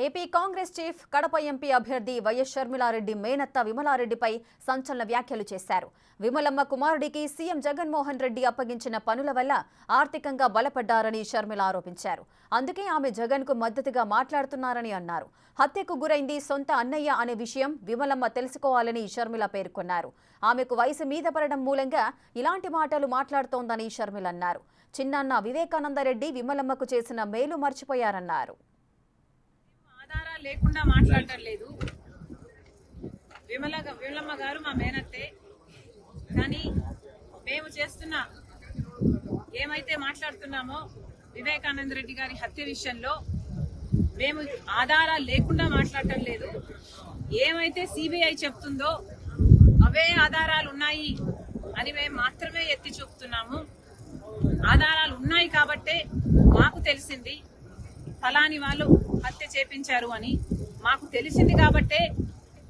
AP Congress chief Kadapa MP అభ్యర్థి YS Sharmila Reddy మేనత్త విమలారెడ్డిపై సంచలన వ్యాఖ్యలు చేశారు. విమలమ్మ కుమారుడికి సీఎం జగన్మోహన్ రెడ్డి అప్పగించిన పనుల వల్ల ఆర్థికంగా బలపడ్డారని షర్మిల ఆరోపించారు. అందుకే ఆమె జగన్కు మద్దతుగా మాట్లాడుతున్నారని అన్నారు. హత్యకు గురైంది సొంత అన్నయ్య అనే విషయం విమలమ్మ తెలుసుకోవాలని షర్మిల పేర్కొన్నారు. ఆమెకు వయసు మీద పడడం మూలంగా ఇలాంటి మాటలు మాట్లాడుతోందని షర్మిల అన్నారు. చిన్నాన్న వివేకానందరెడ్డి విమలమ్మకు చేసిన మేలు మర్చిపోయారన్నారు. ఆధారాలు లేకుండా మాట్లాడటం లేదు. విమలమ్మ గారు మా మేనత్తే. కానీ మేము చేస్తున్న ఏమైతే మాట్లాడుతున్నామో వివేకానంద రెడ్డి గారి హత్య విషయంలో మేము ఆధారాలు లేకుండా మాట్లాడటం లేదు. ఏమైతే సిబిఐ చెప్తుందో అవే ఆధారాలు ఉన్నాయి అని మేము మాత్రమే ఎత్తి చూపుతున్నాము. ఆధారాలు ఉన్నాయి కాబట్టే మాకు తెలిసింది ఫలాని వాళ్ళు హత్య చేపించారు అని మాకు తెలిసింది కాబట్టే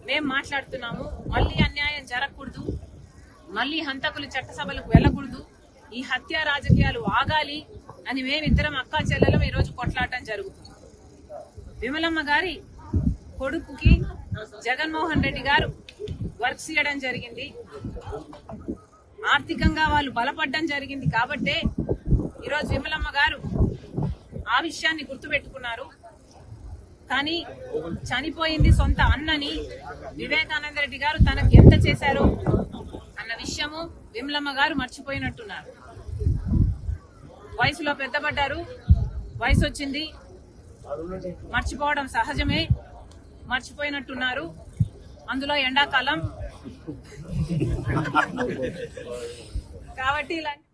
మేము మాట్లాడుతున్నాము. మళ్ళీ అన్యాయం జరగకూడదు, మళ్ళీ హంతకులు చట్టసభలకు వెళ్ళకూడదు, ఈ హత్య రాజకీయాలు ఆగాలి అని మేమిద్దరం అక్కా చెల్లెలం ఈరోజు కొట్లాడటం జరుగుతుంది. విమలమ్మ గారి కొడుకుకి జగన్మోహన్ రెడ్డి గారు వర్క్స్ ఇవ్వడం జరిగింది, ఆర్థికంగా వాళ్ళు బలపడడం జరిగింది కాబట్టే ఈరోజు విమలమ్మ గారు ఆ విషయాన్ని గుర్తుపెట్టుకున్నారు. కానీ చనిపోయింది సొంత అన్నని వివేకానంద రెడ్డి గారు తనకు ఎంత చేశారో అన్న విషయము విమలమ్మ గారు మర్చిపోయినట్టున్నారు. వయసులో పెద్దపడ్డారు, వయసు వచ్చింది, మర్చిపోవడం సహజమే, మర్చిపోయినట్టున్నారు. అందులో ఎండాకాలం కాబట్టి ఇలాంటి